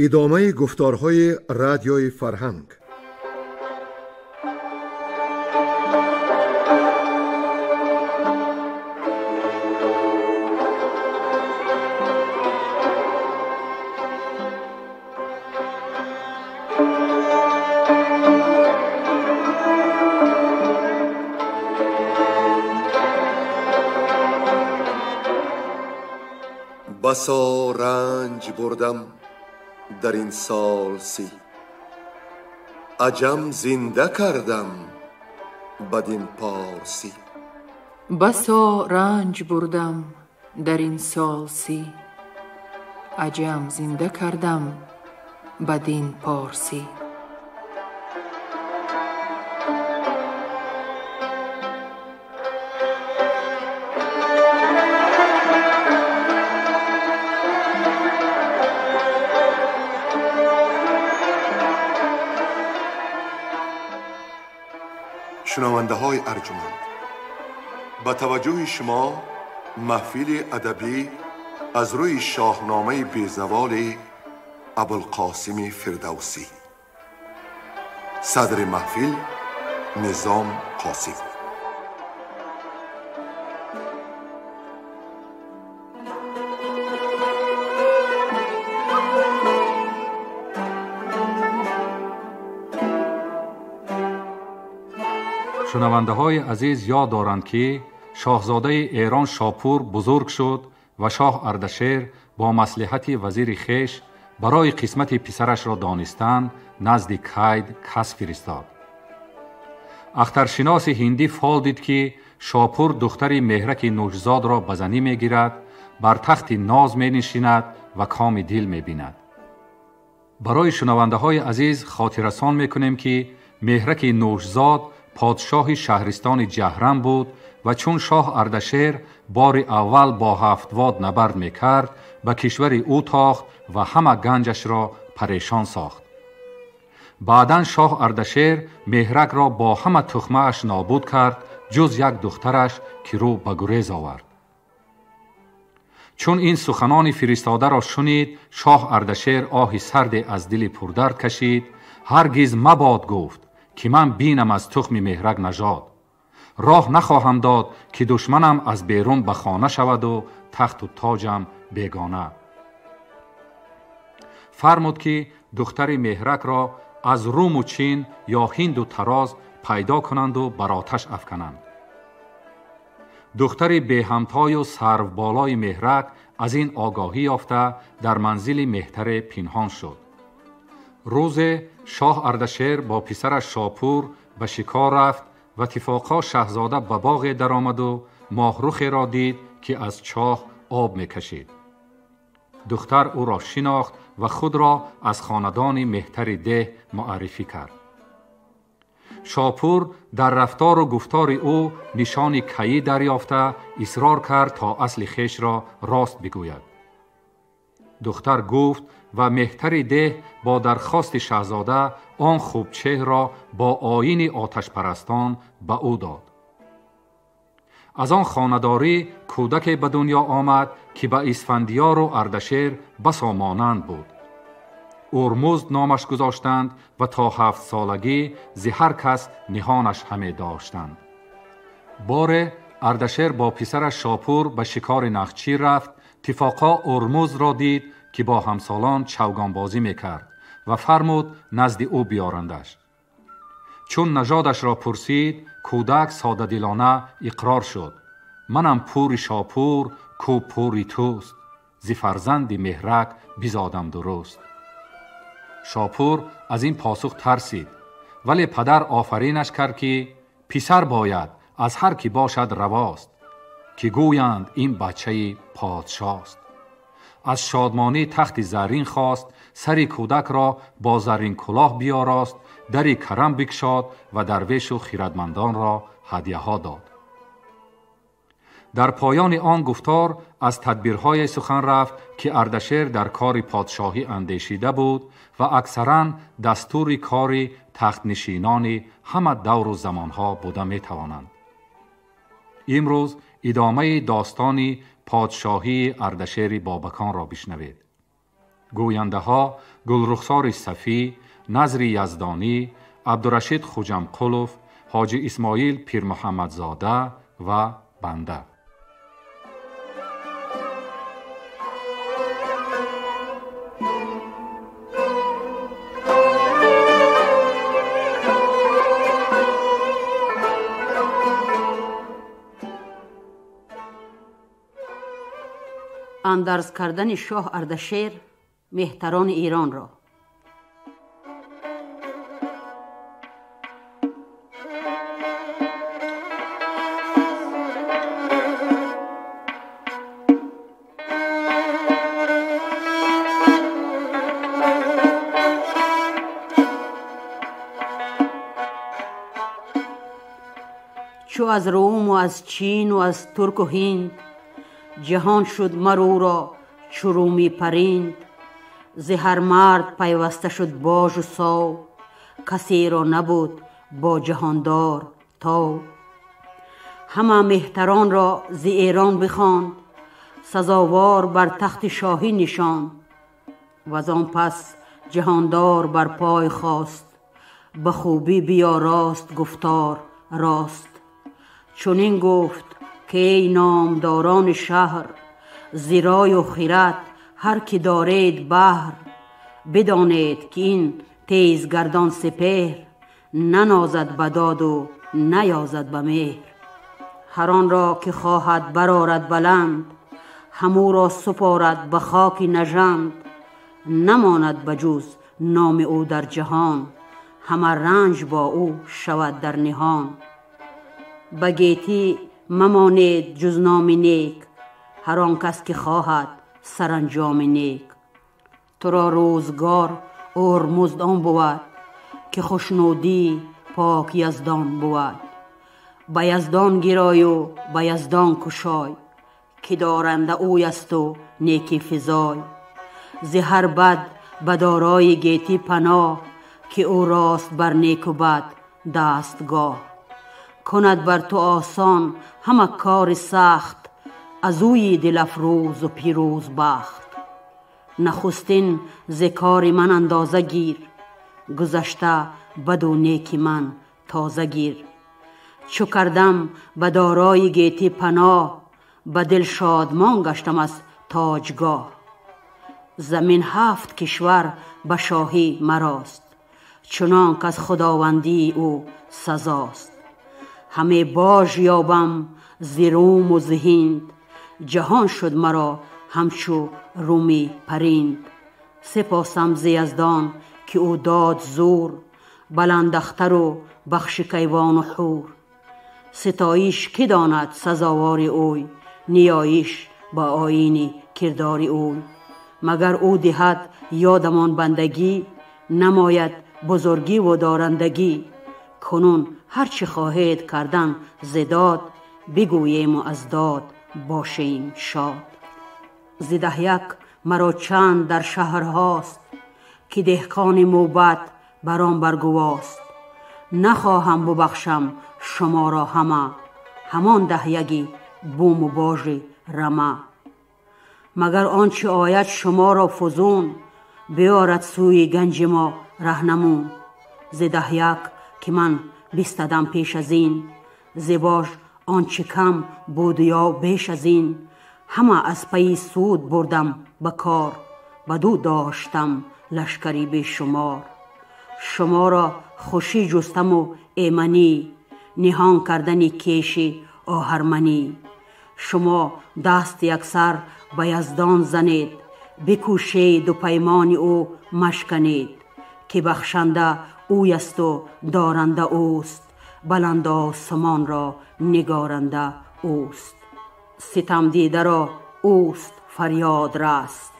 ادامه گفتارهای رادیوی فرهنگ. بسا رنج بردم در این سال سی، عجم زنده کردم بدین پارسی. بسا رنج بردم در این سال سی، عجم زنده کردم بدین پارسی. شنونده های ارجمند، با توجه شما محفل ادبی از روی شاهنامه بیزوال ابوالقاسم فردوسی. صدر محفل نظام قاسم. شنونده های عزیز یاد دارند که شاهزاده ایران شاپور بزرگ شد و شاه اردشیر با مصلحت وزیر خویش برای قسمت پسرش را دانستن نزد کید کس فرستاد. اخترشناس هندی فال دید که شاپور دختر مهرک نوشزاد را به زنی می گیرد، بر تخت ناز می نشیند و کام دل می بیند. برای شنونده های عزیز خاطررسان می کنیم که مهرک نوشزاد پادشاه شهرستان جهرم بود و چون شاه اردشیر بار اول با هفتواد نبرد میکرد به کشور او تاخت و همه گنجش را پریشان ساخت. بعداً شاه اردشیر مهرک را با همه تخمه اش نابود کرد جز یک دخترش که رو به گریز آورد. چون این سخنان فرستاده را شنید شاه اردشیر آهی سرد از دل پردرد کشید. هرگز مباد گفت که من بینم از تخم مهرک نژاد. راه نخواهم داد که دشمنم از بیرون به خانه شود و تخت و تاجم بیگانه. فرمود که دختر مهرک را از روم و چین یا هند و تراز پیدا کنند و بر آتش افکنند. دختر به همتای و سرو بالای مهرک از این آگاهی یافته در منزل مهتر پنهان شد. روز شاه اردشیر با پسرش شاپور به شکار رفت و اتفاقا شاهزاده به باغ درآمد و ماهرخی را دید که از چاه آب می‌کشید. دختر او را شناخت و خود را از خاندان مهتر ده معرفی کرد. شاپور در رفتار و گفتار او نشان کیی دریافته اصرار کرد تا اصل خویش را راست بگوید. دختر گفت و مهتر ده با درخواست شاهزاده آن خوبچه را با آیین آتش پرستان به او داد. از آن خانداری کودک به دنیا آمد که به اسفندیار و اردشیر بسا مانند بود. ارمزد نامش گذاشتند و تا 7 سالگی ز هر کس نهانش همه داشتند. بار اردشیر با پسرش شاپور به شکار نخچیر رفت. اتفاقا ارمزد را دید که با همسالان چوگان بازی میکرد و فرمود نزد او بیارندش. چون نژادش را پرسید کودک ساده دلانه اقرار شد: منم پور شاپور کو پوری توست، ز فرزند مهرک بزادم درست. شاپور از این پاسخ ترسید، ولی پدر آفرینش کرد که پسر باید از هر کی باشد رواست، که گویند این بچه پادشاست. از شادمانی تخت زرین خواست، سر کودک را با زرین کلاه بیاراست، در کرم بگشاد و درویش و خردمندان را هدیه ها داد. در پایان آن گفتار از تدبیرهای سخن رفت که اردشیر در کار پادشاهی اندیشیده بود و اکثرا دستور کار تخت نشینان همه دور و زمانها بوده می توانند. امروز ادامه داستان پادشاهی اردشیر بابکان را بشنوید. گوینده ها گلرخسار صفی، نظر یزدانی، عبدالرشید خوجمقلوف، حاجی اسماعیل پیر محمدزاده و بنده. اندرز کردن شاه اردشیر مهتران ایران را. چو از روم و از چین و از ترک و هند، جهان شد مرو را چو رومی پریند. ز هر مرد پیوسته شد باژ و ساو، کسی را نبود با جهاندار تاو. همه مهتران را ز ایران بخواند، سزاوار بر تخت شاهی نشاند. وزان پس جهاندار بر پای خواست، به خوبی بیاراست گفتار راست. چنین گفت که ای نامداران شهر، ز رای و خرد هر که دارید بهر. بدانید که این تیزگردان سپهر، ننازد به داد و نیازد به مهر. هر آن را که خواهد برآرد بلند، همو را سپارد به خاک نژند. نماند بجز نام او در جهان، همه رنج با او شود در نهان. به گیتی ممانید جز نام نیک، هر آن کس که خواهد سرانجام نیک. تو را روزگار ارمزد آن بود، که خشنودی پاک یزدان بود. به یزدان گرای و به یزدان کشای، که دارنده اوی است و نیکی فزای. ز هر بد به دارای گیتی پناه، که او راست بر نیک و بد دستگاه. کند بر تو آسان همه کار سخت، از اوی دل افروز و پیروز بخت. نخستین ز کار من اندازه گیر، گذشته بد و نیک من تازه گیر. چو کردم به دارای گیتی پناه، به دل شادمان گشتم از تاجگاه. زمین 7 کشور به شاهی مراست، چنان که از خداوندی او سزاست. همه باژ یابم ز روم و ز هند، جهان شد مرا همچو رومی پریند. سپاسم ز یزدان که او داد زور، بلند اختر و بخش کیوان و حور. ستایش که داند سزاوار اوی، نیایش با آیین کردار اوی. مگر او دهد یادمان بندگی، نماید بزرگی و دارندگی. کنون هرچه خواهید کردن ز داد، بگوییم و از داد باشیم شاد. ز 10 مرا چند در شهرهاست، که دهقان موبد برام برگواست. نخواهم ببخشم شما را همه، همان 10 بوم و باژ رمه. مگر آنچه آید شما را فزون، بیارد سوی گنج ما رهنمون. ز 10 که من بیستدم پیش از این، ز باژ آنچه کم بود یا بیش از این. همه از پی سود بردم به کار، بدو داشتم لشکری بی شمار. شما را خوشی جستم و ایمنی، نهان کردنی کیشی آهرمنی. شما دست یکسر به یزدان زنید، بکوشید و پیمان او مشکنید. که بخشنده اوی است و دارنده اوست، بلند آسمان را نگارنده اوست. ستم دیده را اوست فریاد رست،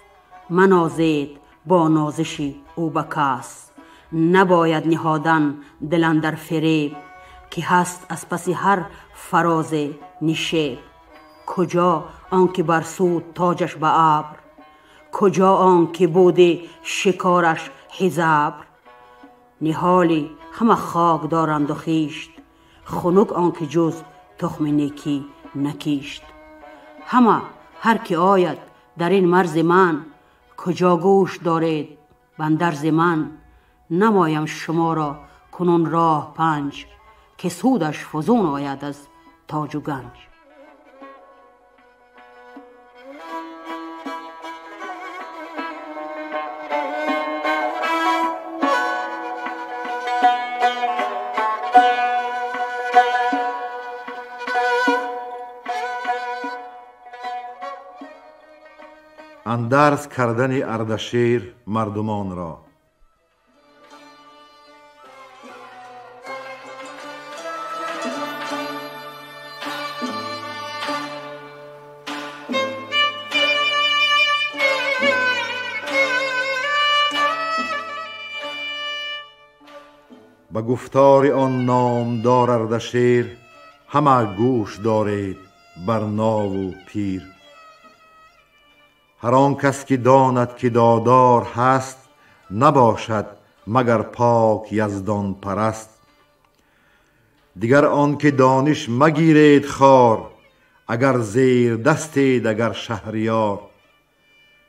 منازید با نازشی او به کس. نباید نهادن دل اندر فریب، که هست از پس هر فراز نشیب. کجا آنکه بر سود تاجش به ابر، کجا آنکه بوده شکارش حزبر. نهالی همه خاک دارند و خیشت، خنک آنکه جز تخم نیکی نکیشت. همه هر که آید در این مرز من، کجا گوش دارید بندرز من؟ نمایم شما را کنون راه پنج، که سودش فزون آید از تاج و گنج. اندرز کردن اردشیر مردمان را. به گفتار آن نامدار اردشیر همه گوش دارید بر ناو و پیر. هر آن کس که داند که دادار هست، نباشد مگر پاک یزدان پرست. دیگر آن که دانش مگیرید خوار، اگر زیر دستید اگر شهریار.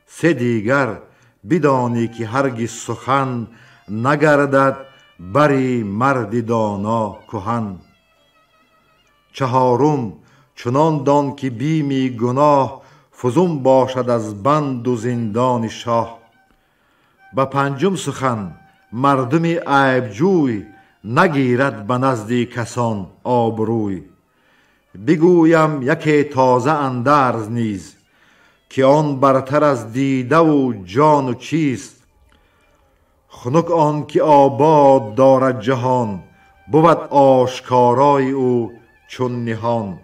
سه دیگر بدانی که هرگز سخن، نگردد بری مرد دانا کهن. چهارم چنان دان که بیمی گناه، فزون باشد از بند و زندان شاه. به پنجم سخن مردم عیب جوی، نگیرد به نزد کسان آبروی. بگویم یکی تازه اندرز نیز، که آن برتر از دیده و جان و چیست. خنک آن که آباد دارد جهان، بود آشکارای او چون نهان.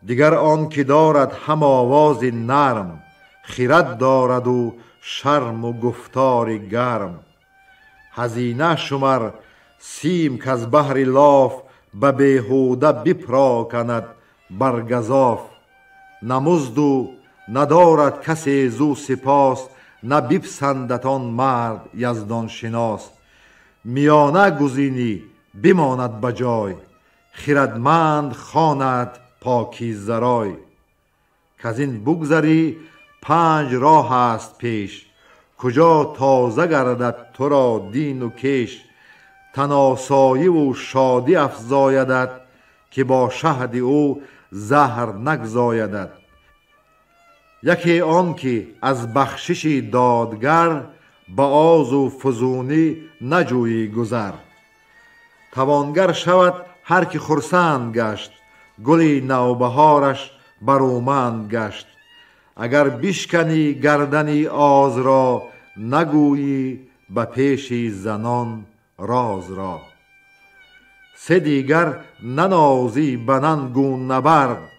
دیگر آن که دارد هم آواز نرم، خرد دارد و شرم و گفتار گرم. هزینه شمر سیم که از بحر لاف، به بیهوده بپراکند بر گزاف. نمزد و ندارد کسی زو سپاس، نه بپسندد آن مرد یزدان شناس. میانه گزینی بماند بجای، خردمند خواند پاکیزه رای. کز این بگذری 5 راه است پیش، کجا تازه گردد تو را دین و کیش. تناسایی و شادی افزایدت، که با شهد او زهر نگزایدت. یکی آن که از بخشش دادگر، به آز و فزونی نجویی گذر. توانگر شود هر که خرسند گشت، گلی نوبهارش برومند گشت. اگر بشکنی گردنی آز را، نگویی به پیش زنان راز را. سه دیگر ننازی به ننگ و نبرد،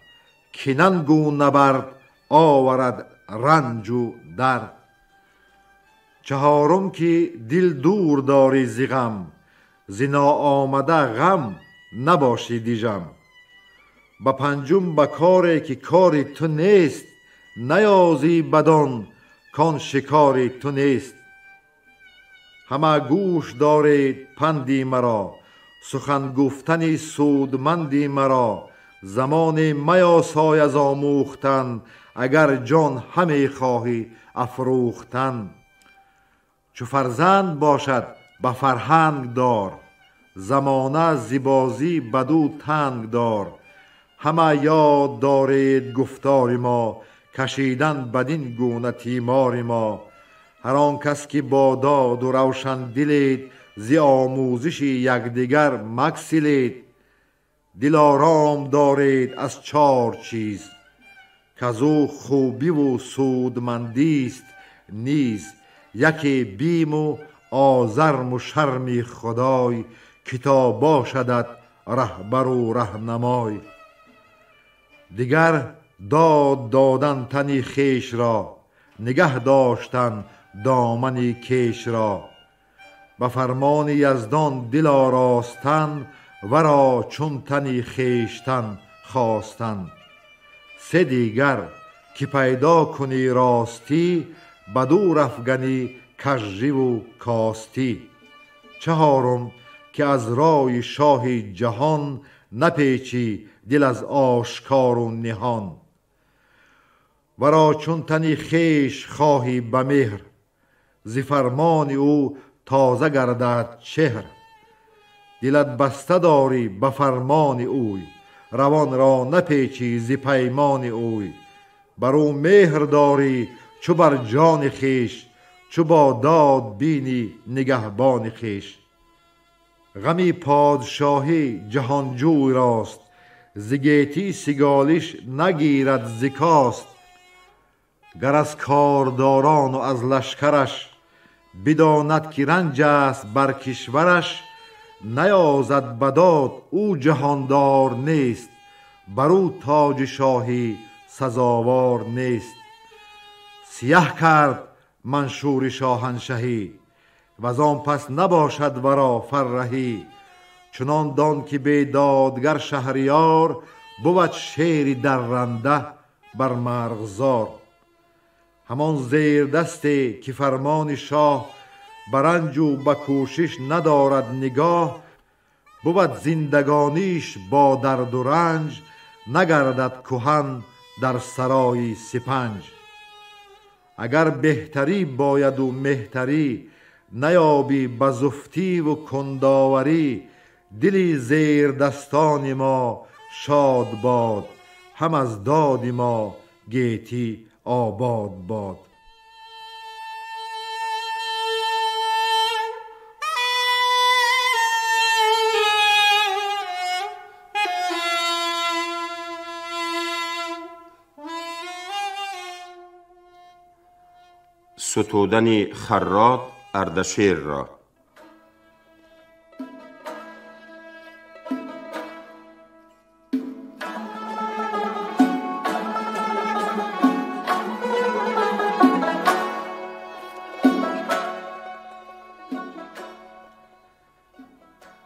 که ننگ و نبرد آورد رنج و درد. چهارم که دل دور داری ز غم، ز ناآمده غم نباشی دیژم. به پنجم به کاری که کار تو نیست، نیازی بدان کان شکار تو نیست. همه گوش دارید پندی مرا، سخن گفتنی سودمندی مرا. زمان میاسای از آموختن، اگر جان همی خواهی افروختن. چو فرزند باشد به فرهنگ دار، زمانه زبازی بدو تنگ دار. همه یاد دارید گفتار ما، کشیدن بدین گونه تیمار ما. هر آن کس که با داد و روشن دلید، ز آموزش یکدیگر مگسلید. دل آرام دارید از 4 چیز، کزو خوبی و سودمندیست نیز. یکی بیم و آزرم و شرم خدای، که تا باشدت رهبر و رهنمای. دیگر داد دادن تنی خیش را، نگه داشتن دامنی کیش را. به فرمان یزدان دل آراستن، ورا چون تنی خیشتن خواستن. سه دیگر که پیدا کنی راستی، بدو افگنی کژی و کاستی. چهارم که از رای شاه جهان، نپیچی دل از آشکار و نهان. ورا چون تنی خویش خواهی به مهر، ز فرمان او تازه گردد چهر. دلت بسته داری به فرمان اوی، روان را نپیچی ز پیمان اوی. بر او مهر داری چو بر جان خویش، چو با داد بینی نگهبان خویش. غمی پادشاهی جهانجوی راست، ز گیتی سگالیش نگیرد ز کاست. گر از کارداران و از لشکرش، بداند که رنج است بر کشورش. نیازد به داد او جهاندار نیست، بر او تاج شاهی سزاوار نیست. سیه کرد منشور شاهنشهی، و آن پس نباشد ورا فرهی. چنان دان که به دادگر شهریار، بود شیر درنده بر مرغزار. همان زیر دستی که فرمان شاه، برنج و به کوشش ندارد نگاه. بود زندگانیش با درد و رنج، نگردد کهن در سرای سپنج. اگر بهتری باید و مهتری، نیابی به زفتی و کنداوری. دلی زیر دستان ما شاد باد، هم از داد ما گیتی آباد باد. ستودن خراد اردشیر را.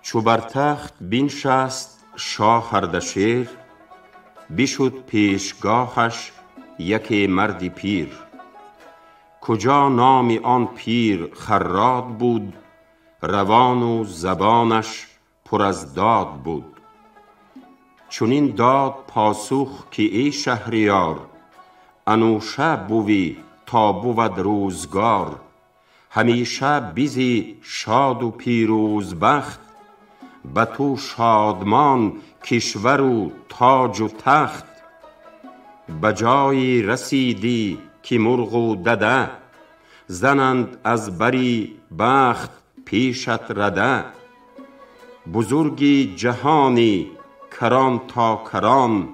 چو بر تخت بنشست شاه اردشیر، بشد پیشگاهش یکی مردی پیر. کجا نام آن پیر خراد بود، روان و زبانش پر از داد بود. چنین داد پاسخ که ای شهریار، انوشه بوی تا بود روزگار. همیشه بیزی شاد و پیروز بخت، به تو شادمان کشور و تاج و تخت. به جایی رسیدی که مرغ و دده، زنند از بری بخت پیشت رده. بزرگی جهانی کران تا کران،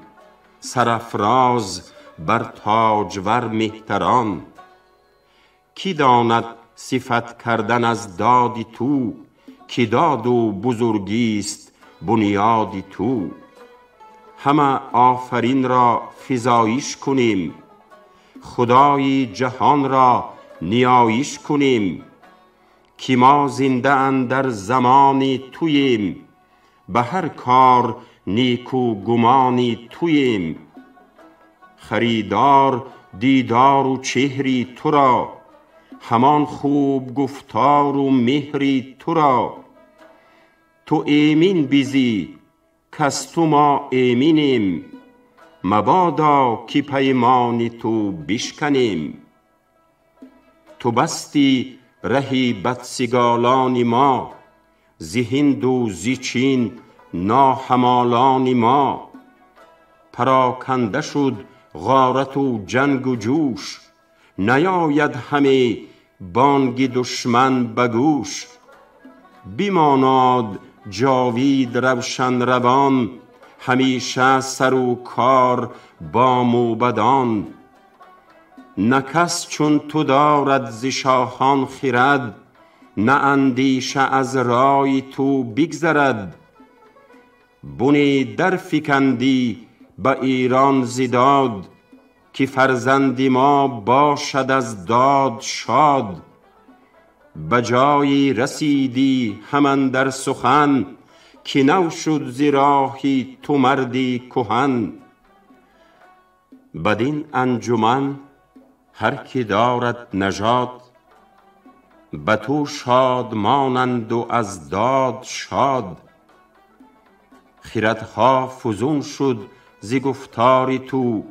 سرافراز بر تاجور مهتران. کی داند صفت کردن از دادی تو، که داد و بزرگیست بنیادی تو. همه آفرین را فزایش کنیم، خدای جهان را نیایش کنیم. که ما زنده اندر زمانی توییم، به هر کار نیکو گمانی توییم. خریدار دیدار و چهری تو را، همان خوب گفتار و مهری تو را. تو ایمین بیزی کز تو ما ایمینیم، مبادا که پیمان تو بشکنیم. تو بستی رهی بدسگالان ما، ز هند و ز چین ناهمالان ما. پراکنده شد غارت و جنگ و جوش، نیاید همه بانگ دشمن به گوش. بماناد جاوید روشن روان، همیشه سر و کار با موبدان. نه کس چون تو دارد ز شاهان خرد، نه اندیشه از رای تو بگذرد. بنی در فکندی به ایران ز داد، که فرزند ما باشد از داد شاد. به جایی رسیدی همان در سخن، که نو شد ز راهی تو مردی کهن. بدین انجمن هر که دارد نژاد، به تو شاد مانند و از داد شاد. خردها فزون شد ز گفتار تو،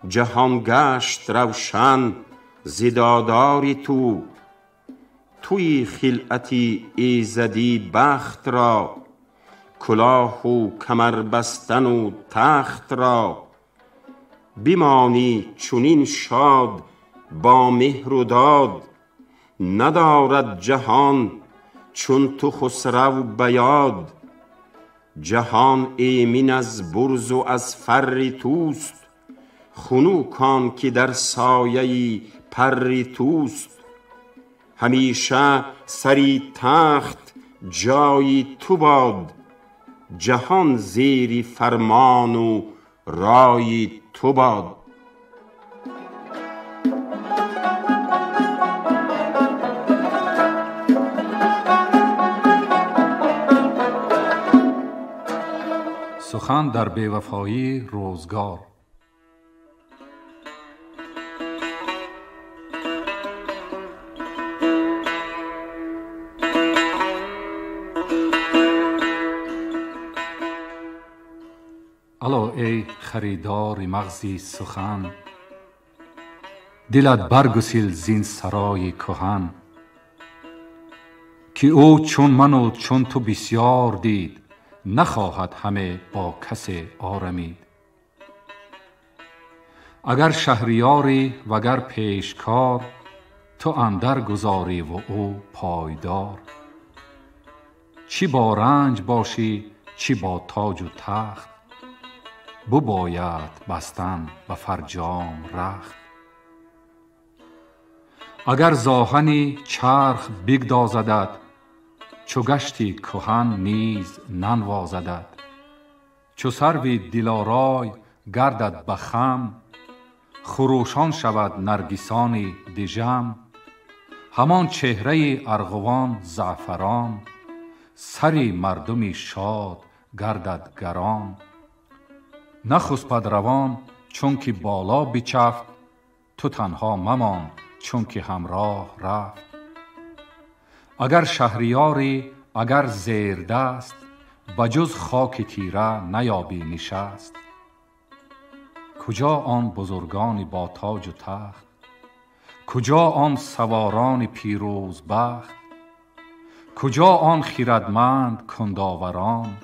جهان گشت روشن ز داداری تو. توی خلعتی ایزدی بخت را، کلاه و کمر بستن و تخت را. بمانی چنین شاد با مهر و داد، ندارد جهان چون تو خسرو بیاد. جهان ایمن از برز و از فر توست، خنوکان که در سایه پر توست. همیشه سری تخت جای تو باد، جهان زیر فرمان و رای تو باد. سخن در بی‌وفایی روزگار. الا ای خریدار مغزی سخن، دلت برگسل زین سرای کهن. که او چون من و چون تو بسیار دید، نخواهد همه با کسی آرمید. اگر شهریاری وگر پیشکار، تو اندر گذاری و او پایدار. چی با رنج باشی چی با تاج و تخت، بباید بستن به فرجام رخت. اگر زاهنی چرخ بگدازدت، چو گشتی کهن نیز ننوازدت. چو سروی دلارای گردد به خم، خروشان شود نرگسانی دژم. همان چهره ارغوان زعفران، سری مردمی شاد گردد گران. نخسپد روان چون که بالا بچفت، تو تنها ممان چون که همراه رفت. اگر شهریاری اگر زیر دست، بجز خاک تیره نیابی نشست. کجا آن بزرگان با تاج و تخت، کجا آن سواران پیروز بخت. کجا آن خردمند کنداوران،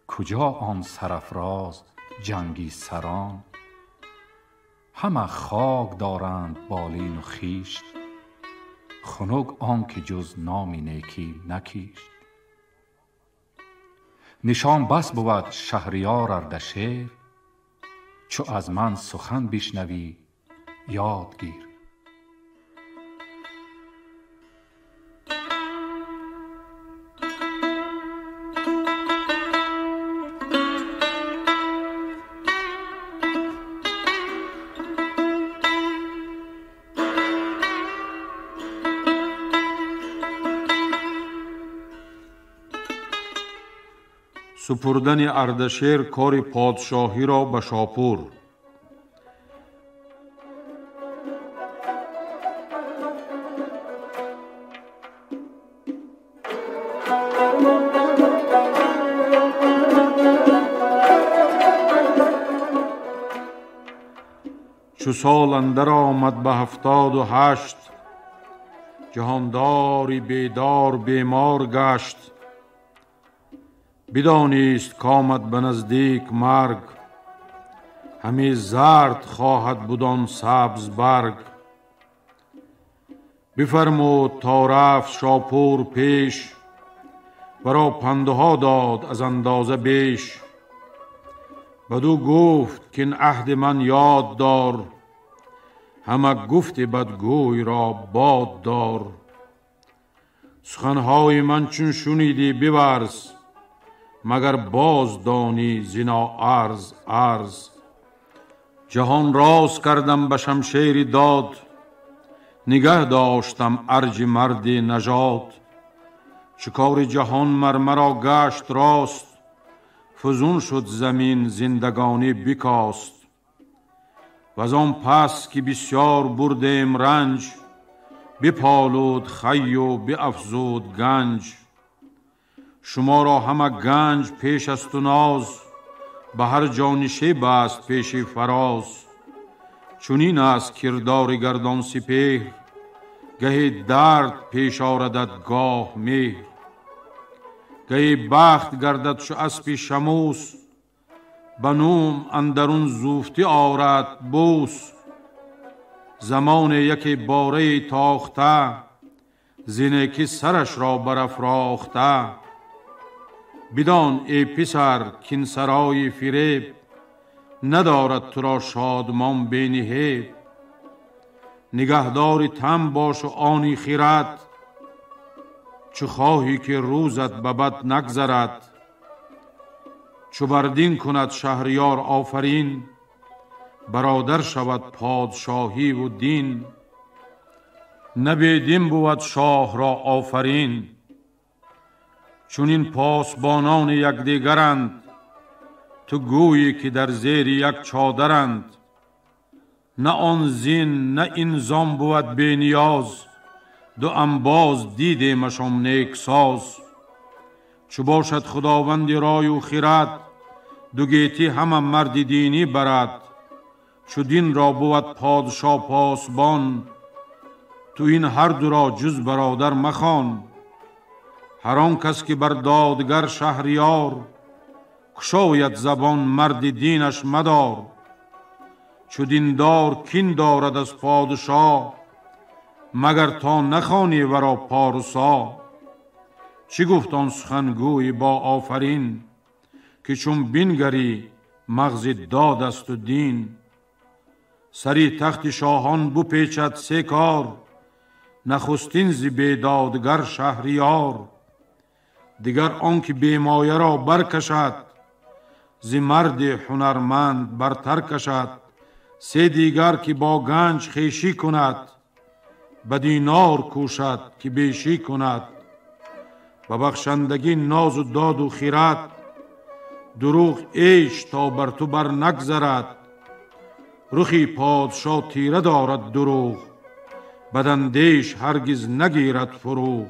کجا آن سرافراز جنگی سران. همه خاک دارند بالین و خیشت، خنک آن که جز نامی نیکی نکیشت. نشان بس بود شهریار اردشیر، چو از من سخن بشنوی یاد گیر. سپردن اردشیر کار پادشاهی را به شاپور. چو سال اندر آمد به 78، جهانداری بیدار بیمار گشت. بدانست کآمد به نزدیک مرگ، همی زرد خواهد بود آن سبز برگ. بفرمود تا رفت شاپور پیش، برا پندها داد از اندازه بیش. بدو گفت که این عهد من یاد دار، همه گفت بدگوی را باد دار. سخنهای من چون شنیدی بورز، مگر باز دانی زنا عرض. جهان راز کردم به شمشیر داد، نگه داشتم ارج مرد نژاد. شکار جهان مرمرا گشت راست، فزون شد زمین زندگانی بکاست. و از آن پس که بسیار بردیم رنج، بپالود خی و بیفزود گنج. شما را همه گنج پیش است و ناز، به هر جانشی بست پیش فراز. چونین است کردار گردان سپهر، گه درد پیش آردد گاه مهر. گه بخت گردد چو اسب شموس، بنوم اندرون زوفتی آرد بوس. زمان یک باره تاخته، زینه که سرش را برافراخته. بدان ای پسر کین سرای فریب، ندارد تو را شادمان بی نهیب. نگهدار تن باش و آنی خیرد، چو خواهی که روزت به بد نگذرد. چو بردین کند شهریار آفرین، برادر شود پادشاهی و دین. نه بدین بود شاه را آفرین، چون این پاسبانان یکدیگرند. تو گویی که در زیر یک چادرند، نه آن زین نه این زان بود بی نیاز. دو انباز دیدیمشان نیک ساز. چو باشد خداوند رای و خرد، دو گیتی همه مرد دینی برد. چو دین را بود پادشاه پاسبان، تو این هر دو را جز برادر مخوان. هر آن کس که بر دادگر شهریار، گشاید زبان مرد دینش مدار. چو دیندار کین دارد از پادشاه، مگر تا نخوانی ورا پارسا. چی گفت آن سخنگوی با آفرین، که چون بینگری مغز داد است و دین. سری تخت شاهان بپیچد سه کار، نخستین ز بیدادگر شهریار. دیگر آنکه بیمایه را برکشد، ز مرد هنرمند برتر کشد. سه دیگر که با گنج خیشی کند، به دینار کوشد که بیشی کند. به بخشندگی ناز و داد و خیرت، دروغ عیش تا بر تو بر نگذرد. رخی پادشاه تیره دارد دروغ، بداندیش هرگز نگیرد فروغ.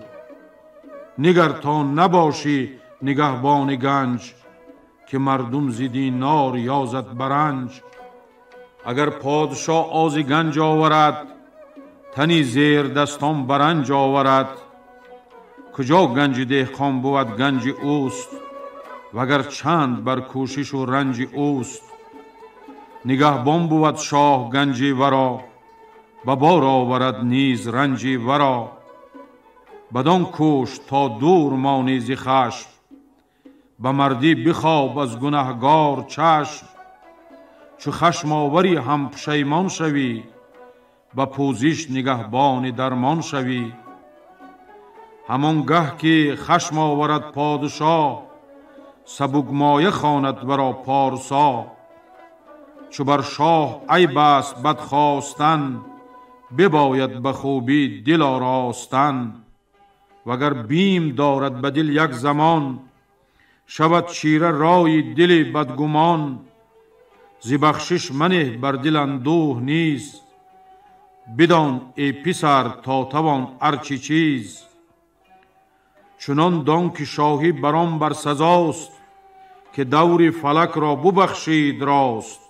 نگر تا نباشی نگهبان گنج، که مردم ز دینار یازد برنج. اگر پادشاه آز گنج آورد، تنی زیر دستان برنج آورد. کجا گنج دهقان بود گنج اوست، وگر چند بر کوشش و رنج اوست. نگهبان بود شاه گنجی ورا، به بار آورد نیز رنجی ورا. بدان کوش تا دور مانی ز خشم، به مردی بخواب از گنهگار چشم. چو خشم آوری هم پشیمان شوی، به پوزش نگهبان درمان شوی. همان گه که خشم آورد پادشاه، سبک مایه خواند ورا پارسا. چو بر شاه عیب است بد خواستن، بباید به خوبی دل آراستن. وگر بیم دارد به دل یک زمان، شود چیره رای دل بدگمان. ز بخشش منه بر دل اندوه نیز، بدان ای پسر تا توان هرچی چیز. چنان دان که شاهی برام بر سزاست، که دور فلک را ببخشید راست.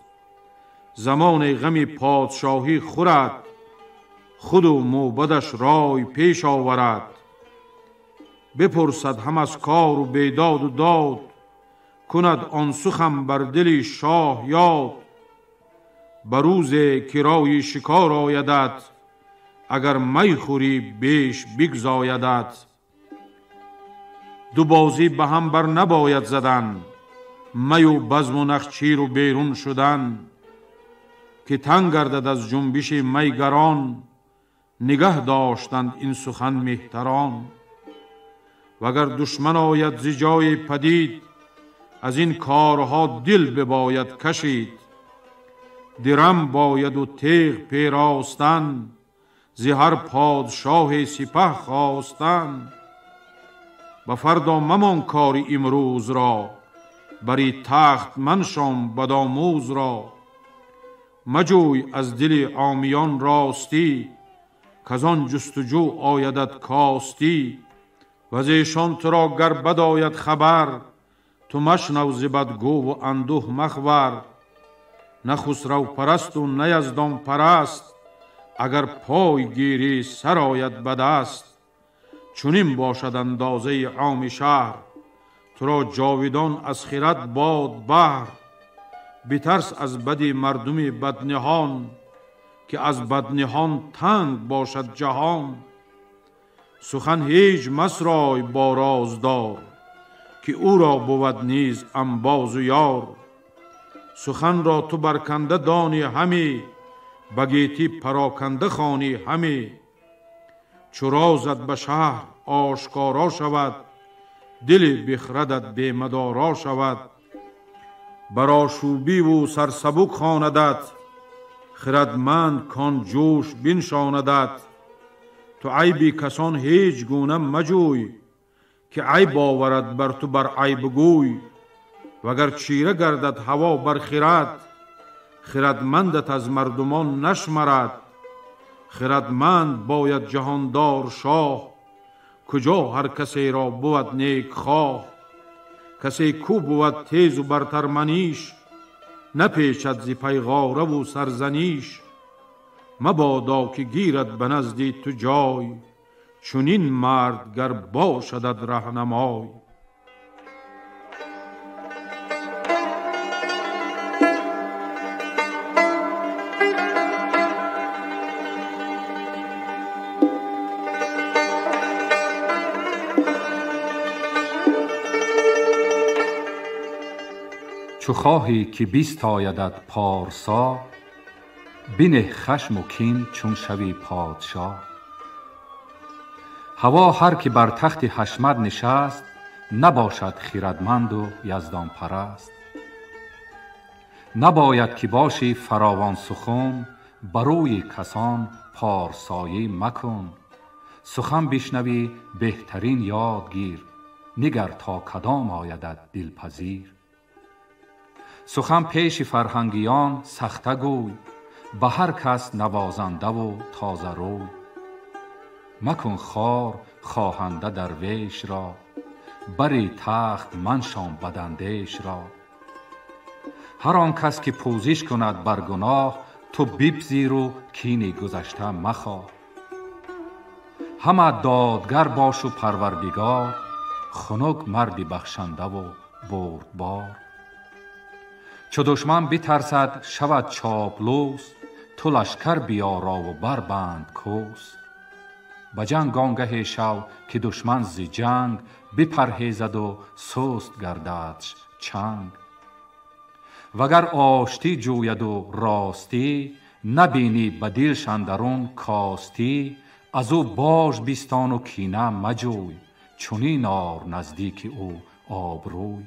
زمان غم پادشاهی خورد، خود و موبدش رای پیش آورد. بپرسد هم از کار و بیداد و داد، کند آن سخن بر دل شاه یاد. بروز کرای شکار آیدت، اگر می خوری بیش بگزایدت. دو بازی به هم بر نباید زدن، می و بزم و نخچیر و بیرون شدن. که تنگ گردد از جنبش میگران، نگه داشتند این سخن مهتران. وگر دشمن آید ز جای پدید، از این کارها دل بباید کشید. درم باید و تیغ پیراستن، ز هر پادشاه سپه خواستن. به فردا ممان کاری امروز را، بری تخت منشان بدآموز را. مجوی از دل عامیان راستی، کزان جستجو آیدت کاستی. و از ایشان تو را گر بد آید خبر، تو مشنو ز بدگو و اندوه مخور. نه خسرو پرست و نه یزدان پرست. اگر پای گیری سر آید به دست. چنین باشد اندازه عام شهر، تو را جاویدان از خرد باد بهر. بترس از بدی مردم بدنهان، که از بدنهان تنگ باشد جهان. سخن هیچ مسرای با رازدار، که او را بود نیز انباز و یار. سخن را تو برکنده دانی همی، بگیتی پراکنده خوانی همی. چو رازت به شهر آشکارا شود، دل بخردت بی مدارا شود. بر آشوبی و سرسبک خواندت، خردمند کان جوش بنشاندت. تو عیبی کسان هیچ گونه مجوی، که عیب آورد بر تو بر عیب گوی. وگر چیره گردد هوا بر خرد، خردمندت از مردمان نشمرد. خردمند باید جهاندار شاه، کجا هر کسی را بود نیک خواه. کسی کو بود تیز و برتر منیش، نپیچد ز پیغاره و سرزنیش. مبادا که گیرد به نزدی تو جای، چنین مرد گر باشدت رهنمای. چو خواهی که بیستایدت پارسا، بنه خشم و کین چون شوی پادشاه. هوا هر که بر تخت حشمت نشست، نباشد خردمند و یزدان پرست. نباید که باشی فراوان سخن، بروی کسان پارسایی مکن. سخن بشنوی بهترین یاد گیر، نگر تا کدام آیدت دلپذیر. سخن پیش فرهنگیان سخته گوی، به هر کس نوازنده و تازه روی. مکن خوار خواهنده درویش را، بری تخت منشان بداندیش را. هر آن کس که پوزش کند بر گناه، تو بپذیر و کین گذشته مخواه. همه دادگر باش و پروردگار، خنک مردی بخشنده و بردبار. چو دشمن بترسد شود چاپلوس، تو لشکر بیارا و بربند کوس. به جنگ آنگهی شو که دشمن ز جنگ، بپرهیزد و سست گرددش چنگ. وگر آشتی جوید و راستی، نبینی به دلش اندرون کاستی. از او باش بیستان و کینه مجوی، چنین آر نزدیک او آبروی.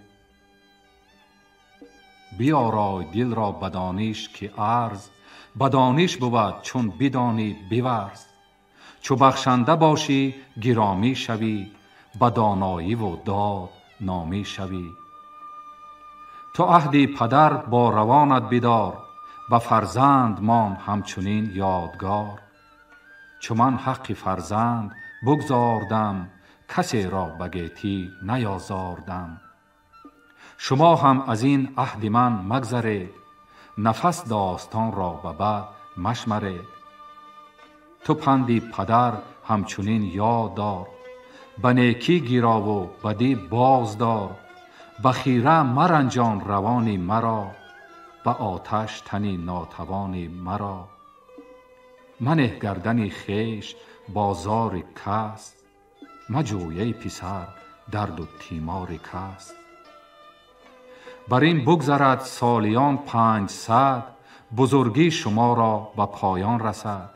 بیارای دل را بدانش که عرض، بدانش بود چون بدانی بورز. چو بخشنده باشی گرامی شوی، بدانایی و داد نامی شوی. تو عهد پدر با روانت بدار، به فرزند مان همچنین یادگار. چو من حق فرزند بگزاردم، کسی را بگیتی نیازاردم. شما هم از این عهد من مگذرید، نفس داستان را به بعد مشمرید. تو پندی پدر همچنین یاد دار، به نیکی گیرا و بدی باز دار. به خیره مرنجان روانی مرا، به آتش تنی ناتوانی مرا. منه گردنی خویش بازار کس، مجوی ای پسر درد و تیمار کس. بر این بگذرد سالیان 500، بزرگی شما را به پایان رسد.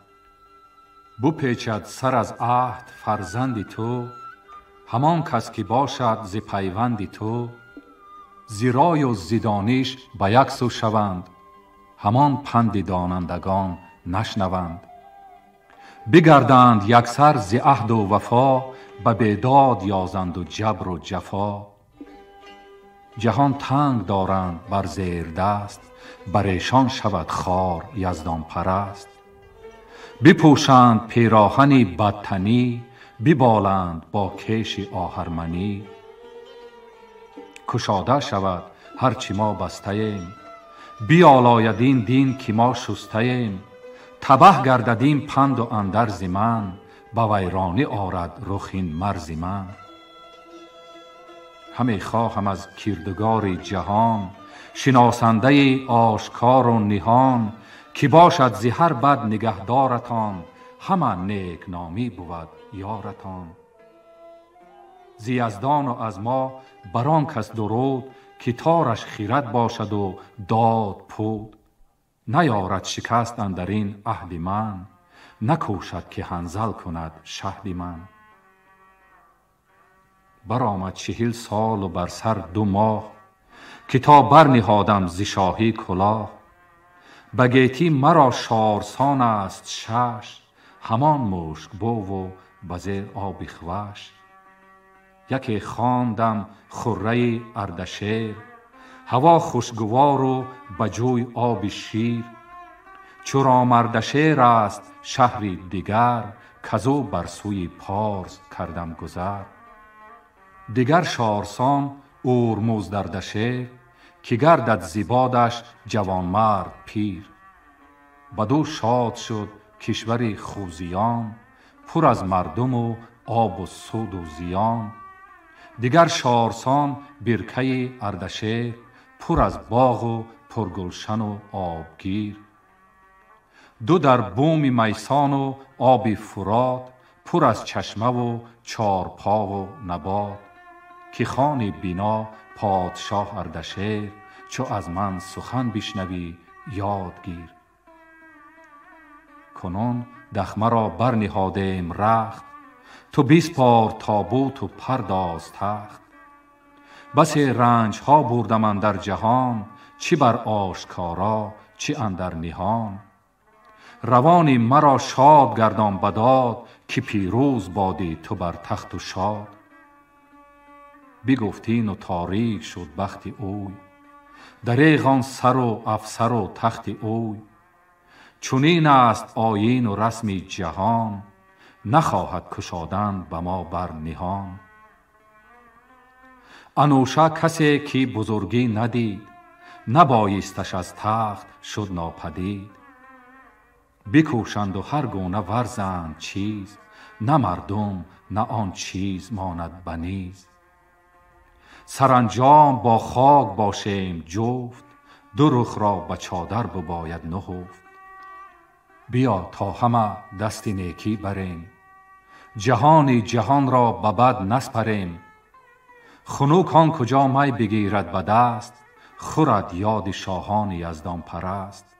بپیچد سر از عهد فرزندی تو، همان کس که باشد ز پیوندی تو. ز رای و ز دانش به یک سو شوند، همان پند دانندگان نشنوند. بگردند یکسر ز عهد و وفا، به بیداد یازند و جبر و جفا. جهان تنگ دارند بر زیر دست، بر ایشان شود خوار یزدان پرست. بپوشند پیراهنی بدتنی، ببالند با کیش آهرمنی. کشاده شود هرچی ما بسته ایم، بیالایدین دین که ما شستهیم، تبه گرددیم پند و اندرز من، به ویرانی آرد رخین مرز من. همی خواهم از کردگار جهان، شناسنده آشکار و نهان، که باشد ز هر بد نگهدارتان، همه نیک نامی بود یارتان. ز یزدان و از ما بران کس درود، که تارش خیرت باشد و داد پود. نیارد شکست اندرین عهد من، نکوشد که حنظل کند شهد من. برآمد 40 سال و بر سر 2 ماه، که تا برنهادم ز شاهی کلاه. به گیتی مرا شارسان است 6، همان مشک بو و به زیر آب خوش. یکی خواندم خره اردشیر، هوا خوشگوار و بجوی آب شیر. چرا اردشیر است شهری دیگر، کزو بر سوی پارس کردم گذر. دیگر شارسان اورمزد اردشیر، که گردد زیبادش جوانمرد پیر. بدو شاد شد کشوری خوزیان، پر از مردم و آب و سود و زیان. دیگر شارسان برکه اردشیر، پر از باغ و پرگلشن و آبگیر. 2 در بوم میسان و آب فرات، پر از چشمه و 4 پا و نبات. که خانی بینا پادشاه اردشیر، چو از من سخن بشنوی یاد گیر. کنون دخمه را برنهادیم رخت، تو بسپار تابوت و پرداز تخت. بسی رنج ها بردم اندر جهان، چی بر آشکارا چی اندر نهان. روانی مرا شاد گردان بداد، که پیروز بادی تو بر تخت و شاد. بگفتین و تاریک شد بخت اوی، دریغ سر و افسر و تخت اوی. چنین است آیین و رسم جهان، نخواهد کشادن به ما بر نهان. انوشه کسی که بزرگی ندید، نبایستش از تخت شد ناپدید. بکوشند و هر گونه ورزند چیز، نه مردم نه آن چیز ماند بنیز. سرانجام با خاک باشیم جفت، 2 رخ را به چادر بباید نهفت. بیا تا همه دست نیکی بریم، جهانی جهان را به بد نسپریم. خنک آن کجا می بگیرد به دست، خورد یاد شاهان یزدان پرست.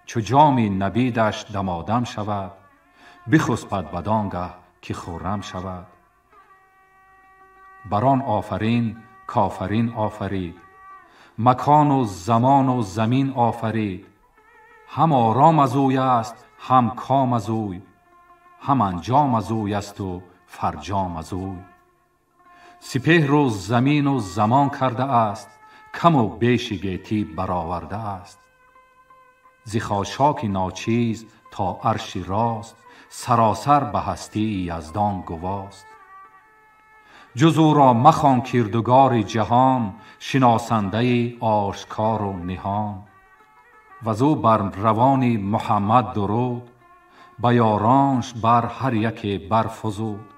چو جامی نبیدش دمادم شود، بخسبد بدانگه که خرم شود. بران آفرین کافرین آفرید، مکان و زمان و زمین آفرید. هم آرام از اوی است هم کام از اوی، هم انجام از اوی است و فرجام از اوی. سپهر و زمین و زمان کرده است، کم و بیش گیتی برآورده است. ز خاشاک ناچیز تا عرش راست، سراسر به هستی یزدان گواست. جز او را مخوان کردگار جهان، شناسنده آشکار و نهان. وزو بر روان محمد درود، به یارانش بر هر یکی برفزود.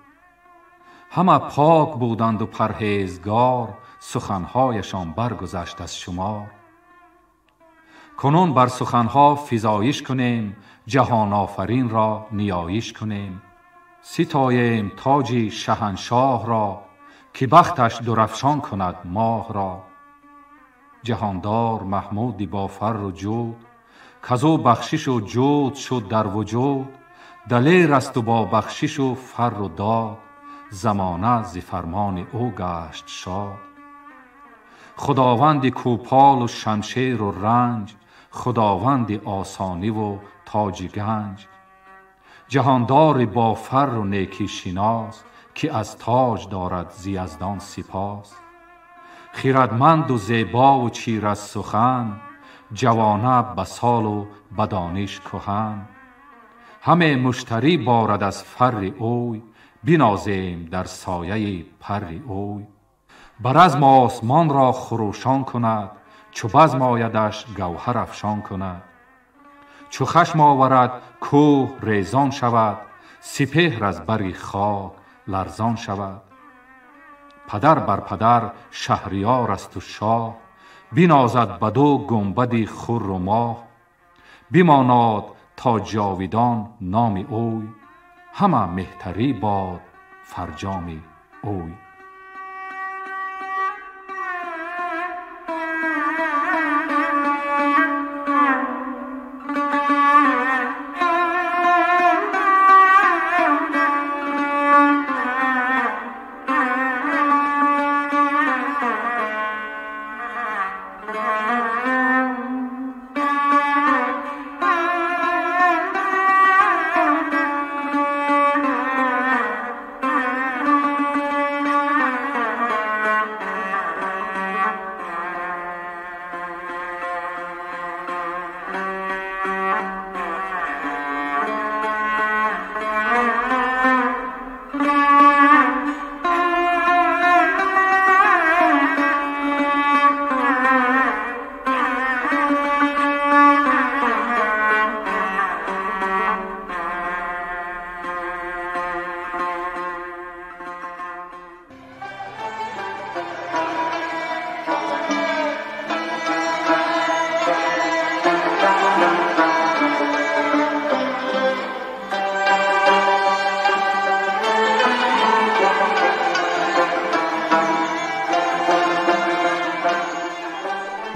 همه پاک بودند و پرهیزگار، سخنهایشان برگذشت از شمار. کنون بر سخنها فزایش کنیم، جهان آفرین را نیایش کنیم. ستاییم تاج شهنشاه را، که بختش درفشان کند ماه را. جهاندار محمودی با فر و جود، کزو بخشش و جود شد در وجود. دلیر است و با بخشش و فر و داد، زمانه ز فرمان او گشت شاد. خداوند کوپال و شمشیر و رنج، خداوند آسانی و تاج گنج. جهاندار با فر و نیکی شناس، که از تاج دارد ز یزدان سپاس. خیرتمند و زیبا و چیر از سخن، جوانه به سال و به دانش کهن. همه مشتری بارد از فر اوی، بنازیم در سایه پر اوی. بر از آسمان را خروشان کند، چو بزم آیدش گوهر افشان کند. چو خشم آورد کوه ریزان شود، سپهر از بری خاک لرزان شود. پدر بر پدر شهریار است و شاه، بنازد بر دو گنبدی خور و ماه. بماناد تا جاویدان نام اوی، همه مهتری باد فرجام اوی.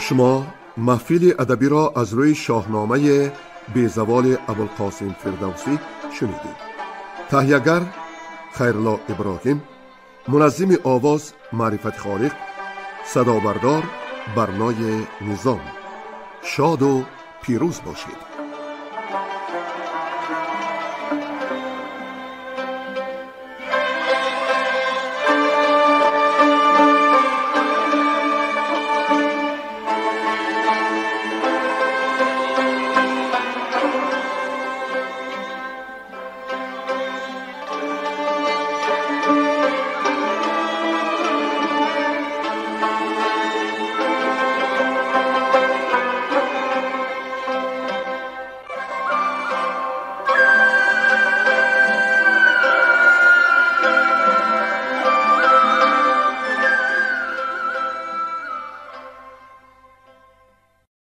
شما محفل ادبی را از روی شاهنامه بیزوال ابوالقاسم فردوسی شنیدید. تهیه‌گر خیرالله ابراهیم، منظم آواز معرفت خالق، صدا بردار برنای نظام. شاد و پیروز باشید.